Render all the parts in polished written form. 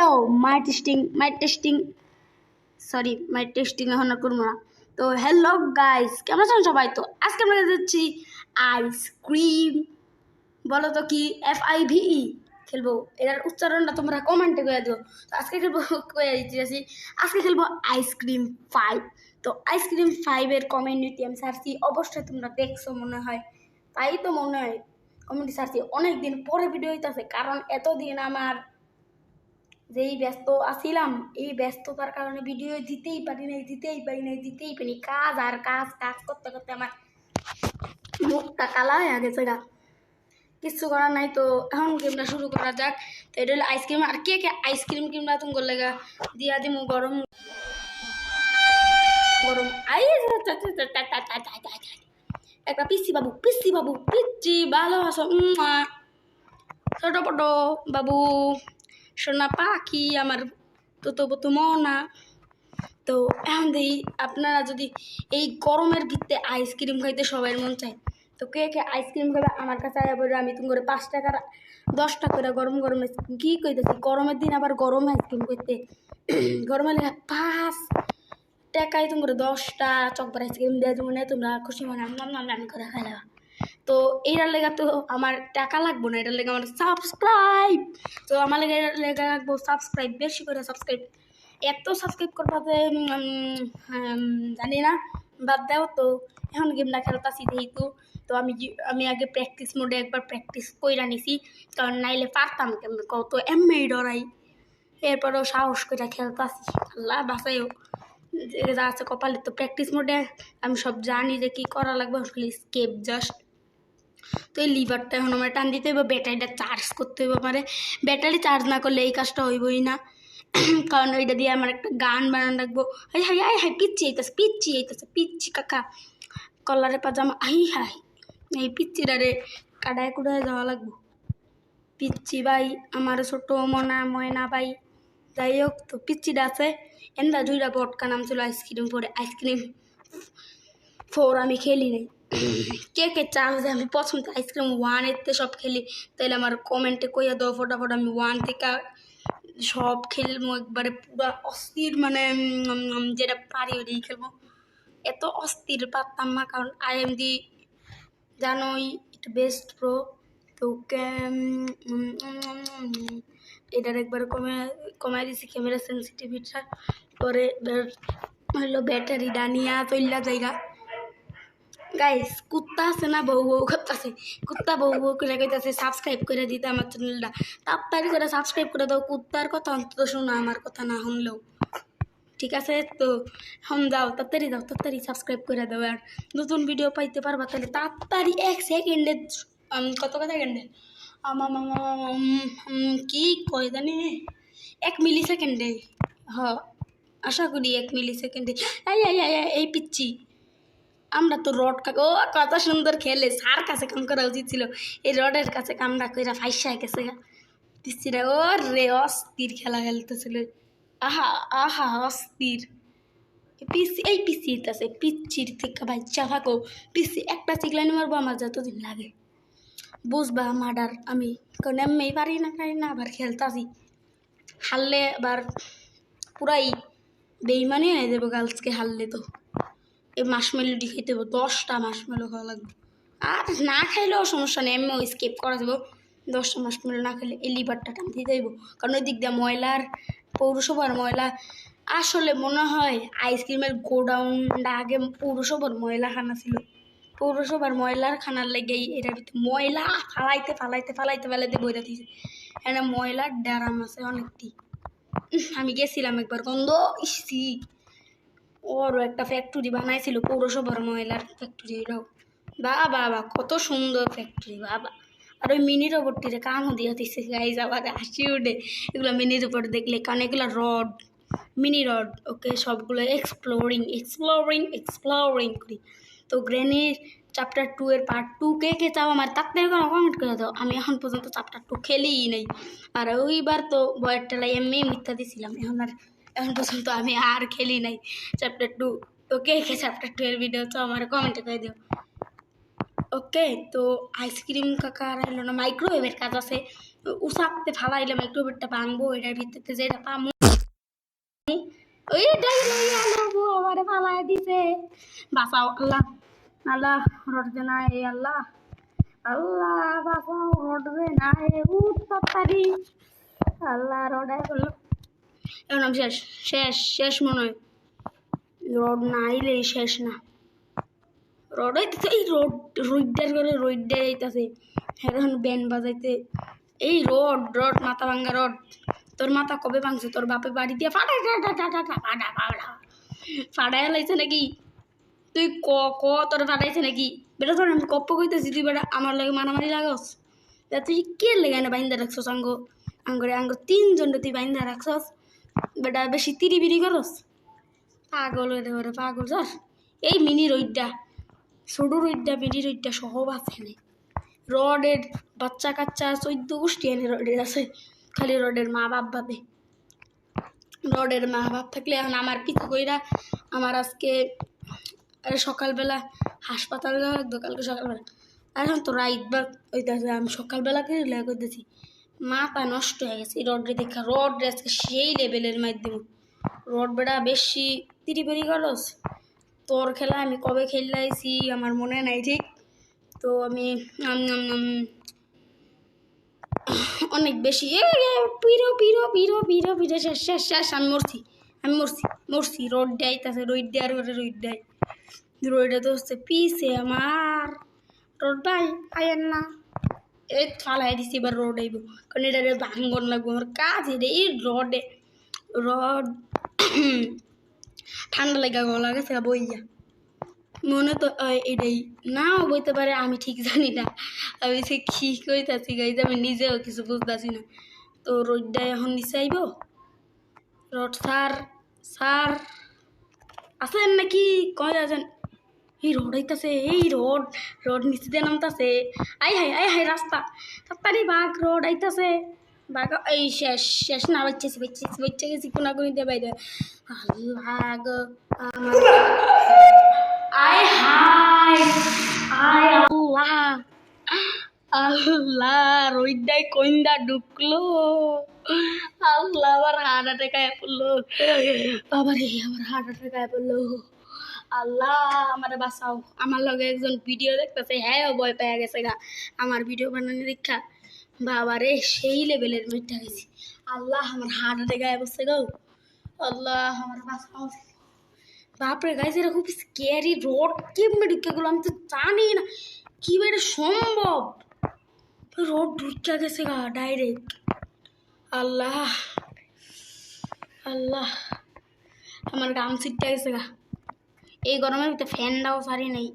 Hello my testing sorry my testing এখন আর করবো না। তো হ্যালো গাইস, কেমন আছেন সবাই? তো আজকে আমরা যাচ্ছি আইসক্রিম, বলো তো কি FIVE খেলবো। এটার উচ্চারণটা তোমরা কমেন্টে করে দিও। তো আজকে খেলবো আজকে খেলবো আইসক্রিম 5। তো আইসক্রিম 5-এর কমিউনিটি আমি সারছি, অবশ্যই তোমরা দেখছো মনে হয়, তাই তো মনে হয় কমিউনিটি সারছি। অনেকদিন পরে ভিডিও হইতেছে, কারণ এতদিন আমার যেই ব্যস্ত আছিলাম, এই ব্যস্ততার কারণে ভিডিও দিতেই পারি নাই। কাজ আর কাজ কাজ করতে করতে আমার মুখটা কালা হয়ে গেছে গা, কিছু করার নাই। তো এখন গেমটা শুরু করা যাক। তো এটা হলো আইসক্রিম, আর কে কে আইসক্রিম কিংবা তুমি করলে দিয়া দিমু গরম গরম একটা পিসি বাবু পিচ্ছি ভালো আছো ছোট পটো বাবু সোনা পাখি আমার তো মনা। তো এখন দেখি আপনারা যদি এই গরমের ভিত্তে আইসক্রিম খাইতে সবাই মন চায়, তো কে কে আইসক্রিম খাবে আমার কাছে আয়া বলে আমি তুমি করে 5 টাকার 10 টাকা করে গরম কি কইতেছি, গরমের দিন আবার গরম আইসক্রিম করতে গরমে লেগে 5 টাকায় তুমি করে 10টা চকবার আইসক্রিম দেওয়া যাবে না, তোমরা খুশি মনে নাম করে খাইলাম। তো এইটার লেগে তো আমার টাকা লাগবো না, এটার লেগে আমার সাবস্ক্রাইব। তো আমার লেগে রাখবো সাবস্ক্রাইব, বেশি করে সাবস্ক্রাইব। এত সাবস্ক্রাইব করবা যে জানি না, বাদ দাও। তো এখন গেমটা খেলতেছি যেহেতু, তো আমি আগে প্র্যাকটিস মোডে একবার প্র্যাকটিস কইরা নিছি, কারণ নাইলে পারতাম কেমন কত এমনি ডরাই। এরপরেও সাহস করে খেলতেছি, আল্লাহ বাঁচাইও যা আছে কপালে। তো প্র্যাকটিস মোডে আমি সব জানি যে কী করা লাগবে, স্কেপ জাস্ট। তো এই লিভারটা এখন আমার টান দিতে হইব, ব্যাটারিটা চার্জ করতে হইব। মানে ব্যাটারি চার্জ না করলে এই কাজটা হইবই না, কারণ ওইটা দিয়ে আমার একটা গান বানানো রাখবো। হাই পিচ্ছি কাকা কলারে পাজামা হাই এই পিচ্ছিটারে কাটায় কুড়ায় যাওয়া লাগবো। পিচ্ছি ভাই আমার ছোট ময়না ভাই, যাই হোক। তো পিচ্ছিটা আছে এন্দা 2টা বটকা নাম ছিল আইসক্রিম 4 আমি খেলি নাই। কে কে চাও যে আমি পছন্দ আইসক্রিম 1-এর সব খেলি, তাইলে আমার কমেন্টে কইয়া দাও ফটাফট। আমি 1 থেকে সব খেলবো একবারে পুরা অস্থির, মানে যেটা পারি ওটাই খেলবো। এত অস্থির পারতাম না, কারণ IMD জানোই এটা বেস্ট প্রো। তো এটার একবার কমাই দিছি ক্যামেরা সেন্সিটিভিটিটা। পরে হইলো ব্যাটারি ডানিয়া তৈলা জায়গা। গাইস কুত্তা আছে না, বউ করতেছে, কুত্তা বউ করে কইতাছে সাবস্ক্রাইব করে দিতে আমার চ্যানেলটা, তাড়াতাড়ি করে সাবস্ক্রাইব করে দাও। কুত্তার কথা অন্তত শোনো, আমার কথা না শুনলেও ঠিক আছে। তো যাও তাড়াতাড়ি সাবস্ক্রাইব করে দাও, আর নতুন ভিডিও পাইতে পারবা। তাহলে তাড়াতাড়ি 1 সেকেন্ডে কত সেকেন্ডে কি কয় জানি 1 মিলি সেকেন্ডে, আশা করি 1 মিলি সেকেন্ডে। এই পিচ্ছি আমরা তো রড কাকা ও কত সুন্দর খেলে, সার কাছে কাম করা উচিত ছিল, এই রডের কাছে কামড়া কইরা ফাইসা গেছে পিচ্ছিরা। ও রে অস্থির খেলা খেলতেছিল, আহা অস্থির। এই পিসি আছে পিচ্ছির থেকে বাচ্চা থাকো, পিসি একটা চিকলানি মারবো আমার যতদিন লাগে, বুঝবা মার্ডার আমি, কারণ এমনি পারি না আবার খেলতাছি। হারলে আবার পুরাই বেইমানি হয়ে যাবো গার্লসকে হারলে। তো এই মাসমেলোডি খেতে হবে, 10টা মাসমেলো খাওয়া লাগবে, আর না খাইলেও সমস্যা নেই, এমনিও স্কিপ করা যাবো। 10টা মাসমেলো না খেলে এই লিভারটা টানতে যাইব, কারণ ওই দিক দিয়ে ময়লার পৌরসভার ময়লা। আসলে মনে হয় আইসক্রিমের গোডাউনটা আগে পৌরসভার ময়লা খানা ছিল, পৌরসভার ময়লার খানার লেগেই এটার ভিতরে ময়লা ফালাইতে বইরা দিয়েছে। এখানে ময়লার ড্যারাম আছে অনেকটি। আমি গেছিলাম একবার, গন্ধ ইসি। ওরও একটা ফ্যাক্টরি বানাইছিল পৌরসভার ময়লার ফ্যাক্টরি, এটাও বাবা কত সুন্দর ফ্যাক্টরি বাবা। আর ওই মিনি রোবটটিরে কামও দিয়ে দিচ্ছে গাইজ, আবার হাসি উঠে এগুলো মিনি রোবট দেখলে, কারণ এগুলো মিনি রড। ওকে সবগুলো এক্সপ্লোরিং করি। তো গ্র্যানির চ্যাপ্টার 2-এর পার্ট 2 কে চাও আমার, তাড়াতাড়ি করে কমেন্ট করে দাও। আমি এখন পর্যন্ত চ্যাপ্টার 2 খেলিই নাই, আর ওইবার তো বয়ের টেলায় এমনি মিথ্যা দিছিলাম। এখন পর্যন্ত আমি আর খেলি নাই চ্যাপ্টার 2। তো কে চ্যাপ্টার 2-এর ভিডিও তো আমার কমেন্টে করে দিও। ওকে, তো আইসক্রিম কাকা আর হলো না, মাইক্রোওয়েভের কাজ আছে। উসাপতে ফালাইলে মাইক্রোওয়েভটা ভাঙবো, এটার ভিতরে যেটা পামু ওইটাই লইয়া নেবো। আমারে ফালাই দিছে, বাঁচাও আল্লাহ, আল্লাহ রটবে না এ আল্লাহ, আল্লাহ বাঁচাও রটবে না এ তাড়াতাড়ি, আল্লাহ রডাই করলো। এখন আমি শেষ শেষ শেষ মনে হয়, রড না আইলে শেষ না। রড হইতেছে এই রোডটার করে রোডটা যাইতেছে, এখন ব্যান্ড বাজাইতে এই রড রড মাথা ভাঙ্গা রড। তোর মাথা কবে ভাঙছে? তোর বাপে বাড়ি দিয়ে ফাটাই লাইছে নাকি? তুই ক ক তোর ফাটাইছে নাকি? বেটা তোর আমি কপ্প কইতেছি, তুই বেটা আমার লাগে মারামারি লাগাস। তুই কে লেগে না বাইন্দা রাখছস? আঙ্গরে 3 জন তুই বাইন্দা রাখছস, বেটা বেশি তিরি বিরি করস। পাগল হয়ে দেবে পাগল স্যার। এই মিনি রইডটা, ছোটো রইডটা, মিনি রইডটা সব আছে না। রডের বাচ্চা কাচ্চা 14 গোষ্ঠী এনে রডের আছে, খালি রডের মা বাপ ভাবে। রডের মা বাপ থাকলে এখন আমার পিছু কইরা আমার আজকে সকালবেলা হাসপাতালে যাওয়া লাগতো, কালকে সকালবেলা। আর এখন তো রাইট বা ওইটাছে, আমি সকালবেলা করে লেখা করতেছি, মাথা নষ্ট হয়ে গেছে রডে দেখা। রড আজকে সেই লেভেলের মাধ্যমে রড বেড়া বেশি তিরিবেরি করস। তোর খেলা আমি কবে খেলাইছি আমার মনে নাই ঠিক। তো আমি অনেক বেশি পিরো পিরো পিরো পিরো পিরো শেষ শেষ শেষ। আমি মরছি রোড দেয়তাছে, রোড দেওয়ার করে রোড দেয়। রোডে তো হচ্ছে পিছে আমার রোড ভাই আয়েন না, এই ফালাই দিছি। এবার রোড আইব, কারণ এটা ভাঙ্গন লাগবো আমার কাজ। এটা এই রডে রড ঠান্ডা লাগা গলা গেছে বইয়া, মনে তো এটাই নাও বইতে পারে, আমি ঠিক জানি না। আমি সে কী কইতাছি গাইজ, আমি নিজেও কিছু বুঝতেছি না। তো রোডটা এখন নিচে আইব। রড স্যার স্যার আসেন নাকি? কয় আছেন? এই রড আইতাছে, এই রড রড নিচে দিয়ে নামতাছে। আই হাই রাস্তা তাড়াতাড়ি বাঘ, রড আইতাছে বাঘ। এই শেষ শেষ না, বাচ্চা গেছি কোনা কোনি দিয়ে বাইরে। আল্লাহ গো আয় হাই আয় আল্লাহ, আল্লাহ রইডাই কইন্দা ঢুকলো। আল্লাহ আবার হার্ট অ্যাটাক আয় পড়লো, বাবা রে আমার হার্ট অ্যাটাক আয় পড়লো। আল্লাহ আমার বাঁচাও। আমার লগে একজন ভিডিও দেখতেছে, হ্যাঁ ভয় পেয়ে গেছে গা আমার ভিডিও বানানো দেখা। বাবা রে সেই লেভেলের মেয়েটা গেছি। আল্লাহ আমার হার্ট অ্যাটাক আয় বসছে গো, আল্লাহ আমার বাঁচাও। বাপরে গাইজ এটা খুব স্ক্যারি। রড কেমনে ঢুকে গেলো আমি তো জানি না, কীভাবে সম্ভব? রড ঢুকে গেছে গা ডাইরেক্ট। আল্লাহ আল্লাহ আমার গাম ছিটটা গেছে গা। এই গরমের ভিতরে ফ্যানটাও সারি নাই।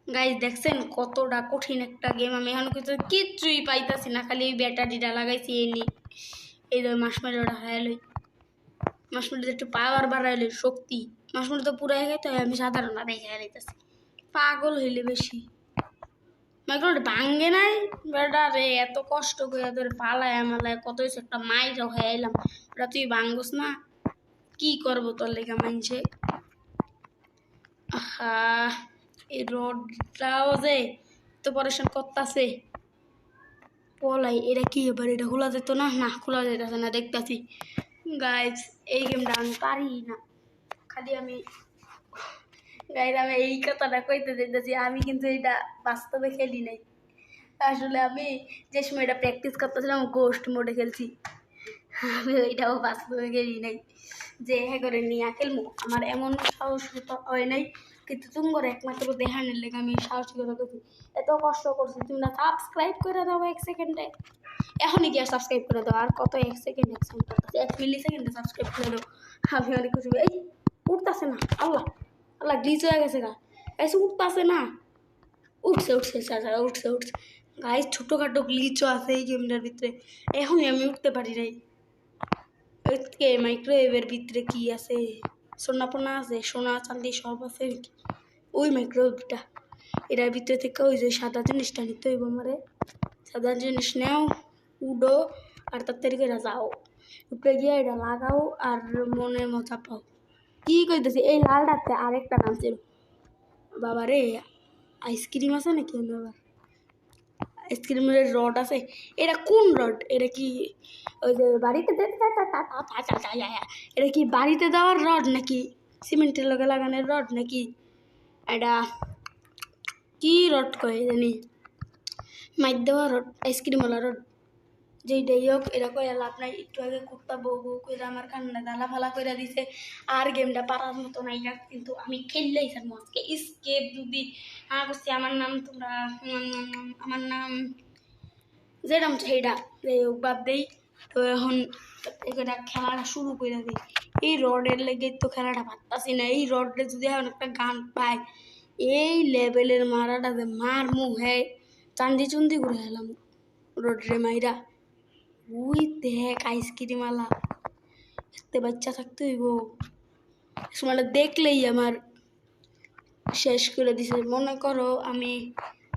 গাইজ দেখছেন কতটা কঠিন একটা গেম। আমি এখন কিচ্ছুই পাইতাছি না, খালি এই ব্যাটারিটা লাগাইছি এনি। এই মাসমারিটা হারাইলই, মাসমারিতে একটু পাওয়ার বাড়াইলে শক্তি। মাসমারি তো পুরাই খাইতে হয়, আমি সাধারণ দেখে হারাইতেছি। পাগল হইলে বেশি মাইক্রোটা ভাঙ্গে নাই বেটা রে, এত কষ্ট করে তোর পালায় আমালায় কত একটা মাইর হয়ে এলাম, ওটা তুই ভাঙ্গস না? কি করবো তোর লেগে মানছে। এই রোডটাও যে তো পরেশান করতেছে। পলাই এটা কি এবার, এটা খোলা যেত না? না খোলা যেতেছে না দেখতেছি। গাইজ এই গেমটা আমি পারি না, খালি আমি গাইজ আমি এই কথাটা কইতে দেখতেছি, আমি কিন্তু এটা বাস্তবে খেলি নাই। আসলে আমি যে সময় এটা প্র্যাকটিস করতেছিলাম গোস্ট মোডে খেলছি, আমি ওইটাও বাস্তবে খেলি নাই। যে হ্যাঁ করে নিয়ে খেলবো আমার এমন সাহসিকতা হয় নাই, কিন্তু তোমার একমাত্র দেখানোর লেগে আমি সাহসিকতা করছি। এত কষ্ট করছি, তোমরা সাবস্ক্রাইব করে দাও 1 সেকেন্ডে, এখনই গিয়ে সাবস্ক্রাইব করে দাও। আর কত 1 সেকেন্ড 1 মিলি সেকেন্ডে সাবস্ক্রাইব করে দাও। আমি অনেক কিছু এই উঠতেছে না, আল্লাহ আল্লাহ গ্লিচ হয়ে গেছে গা, এসে উঠতেছে না। উঠছে উঠছে গাইজ ছোটোখাটো গ্লিচও আছে এই গেমটার ভিতরে, এখনই আমি উঠতে পারি নাই। মাইক্রোওয়েভের ভিতরে কি আছে? সোনাপোনা আছে, সোনা চাঁদি সব আছে। ওই মাইক্রোওয়েভটা এটার ভিতরে থেকে ওই যে সাদা জিনিসটা নিতে হইব আমারে। সাদা জিনিস নেও, উডো আর তাড়াতাড়ি করে যাও, উপরে গিয়ে এটা লাগাও আর মনে মজা পাও। কি কইতেছি এই লালটাতে আরেকটা নাম ছিল বাবা রে, আইসক্রিম আছে নাকি? আবার আইসক্রিমের রড আছে, এটা কোন রড? এটা কি ওই যে বাড়িতে এটা কি বাড়িতে দেওয়ার রড নাকি সিমেন্টের লগে লাগানোর রড নাকি এটা কি রড কয় জানি, মাইর দেওয়া রড, আইসক্রিমওয়ালা রড, যেইটাই হোক এটা কয়ে লাভ নাই। একটু আগে কুত্তা বউ বউ করে আমার কান্না দালা ফালা করে দিছে, আর গেমটা পারার মতো নাই। কিন্তু আমি খেললেই স্যার আজকে স্কেপ যদি করছি আমার নাম তোমরা আমার নাম যেরম সেইটা যাই হোক বাদ দেই। তো এখন এটা খেলাটা শুরু করে দিই। এই রডের লেগে তো খেলাটা পারতাছি না। এই রডে যদি এখন একটা গান পায়, এই লেভেলের মারাটা যে মার মুখ হ্যাঁ চান্দি চুন্দি করে হেলাম রডরে মাইরা। ওই দেখ আইসক্রিমওয়ালা এতে বাচ্চা থাকতে হইব, সময়টা দেখলেই আমার শেষ করে দিছে। মনে করো আমি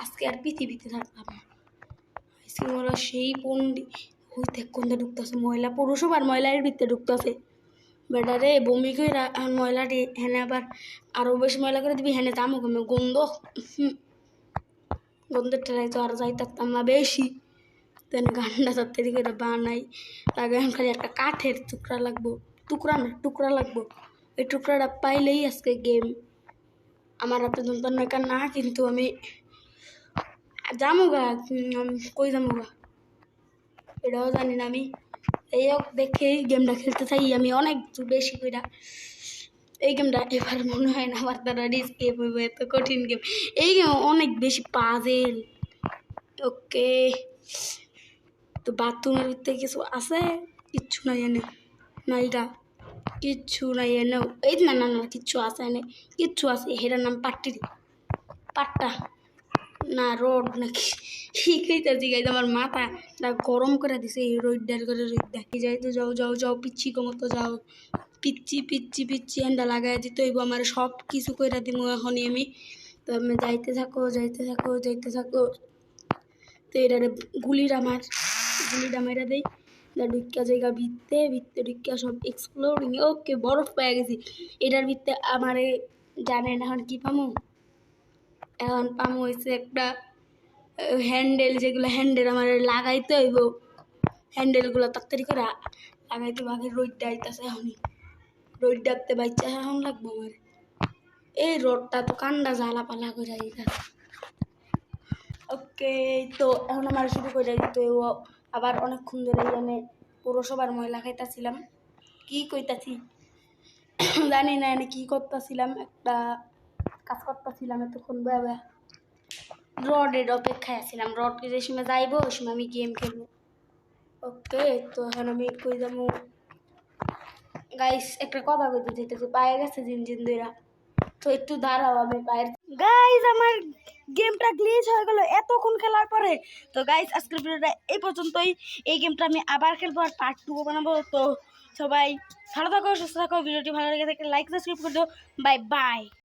আজকে আর পৃথিবীতে থাকতাম না। আইসক্রিমওয়ালা সেই পন্ডি ওই দেখ কোনটা ঢুকতেছে, ময়লা পৌরসভার ময়লার ভিতরে ঢুকতেছে। বেটারে বমি করে ময়লাটি হেনে আবার আরও বেশি ময়লা করে দিবি, হেনে দামও কমে গন্ধ, গন্ধের ঠেলাই তো আর যাই থাকতাম না বেশি। তেন গান্ডা তাড়াতাড়ি করে বানাই, তাকে এখন খালি একটা কাঠের টুকরা লাগবো, টুকরা লাগবো। এই টুকরাটা পাইলেই আজকে গেম আমার হাতে যন্ত্রণা না। কিন্তু আমি যামুগা, কই যামুগা এটাও জানি না আমি। এই হোক দেখে গেমটা খেলতে চাই আমি অনেক বেশি করে। এই গেমটা এবার মনে হয় না আমার দ্বারা স্কেপ হইবে, এত কঠিন গেম। এই গেম অনেক বেশি পাজেল। ওকে, তো বাথরুমের ভিতরে কিছু আছে? কিচ্ছু নাই এনে, নাইগা কিচ্ছু নাই এনেও। এই না না না কিচ্ছু আছে এনে, কিচ্ছু আছে। হেরার নাম পাট্টা না রোড নাকি শিখাইতে জিগাইতে আমার মাথা গরম করে দিছে। এই রোডটার করে রোদ দেখি যাই তো যাও যাও যাও পিচ্ছি কমতো যাও, পিচ্ছি এন্ডা লাগাই দিতে হইব আমার, সব কিছু কইরা দিব এখনই আমি। তো আমি যাইতে থাকো। তো এটারে গুলিটা মাইরা দেই, ঢুকিয়া জায়গা ভিত্তে ঢুকিয়া সব এক্সপ্লোরিং। ওকে বরফ পেয়ে গেছি এটার ভিত্তে। আমারে জানেন এখন কি পামো? এখন পামো হয়েছে একটা হ্যান্ডেল, যেগুলো হ্যান্ডেল আমার লাগাইতে হইব। হ্যান্ডেলগুলো তাড়াতাড়ি করে লাগাইতে আগে রোদটা আইতাছে, এখনই রোদ ডাকতে বাচ্চা এখন লাগবো আমার। এই রোডটা তো কান্ডা জ্বালা পালা করে দিতেছে। ওকে, তো এখন আমার শুরু করে দিতে হইব। আবার অনেকক্ষণ ধরে আমি পৌরসভার ময়লা খাইতেছিলাম, কি কইতাছি জানি না, এনে কি করতেছিলাম, একটা কাজ করতেছিলাম এতক্ষণ বাবা। রডের অপেক্ষায় আছিলাম, রড যে সময় যাইবো ওই সময় আমি গেম খেলবো। ওকে, তো এখন আমি কই যাবো গাইস, একটা কথা কইতে যেতেছি, পায়ে গেছে জিন দইরা। তো একটু দাঁড়াও, আমি পায়ের গাইস আমার গেমটা গ্লিচ হয়ে গেল এতক্ষণ খেলার পরে। তো গাইস আজকের ভিডিওটা এই পর্যন্তই। এই গেমটা আমি আবার খেলবো আর পার্ট 2 বানাবো। তো সবাই ভালো থাকো, সুস্থ থাকো। ভিডিওটি ভালো লেগে থাকলে লাইক সাবস্ক্রাইব করে দিও। Bye bye.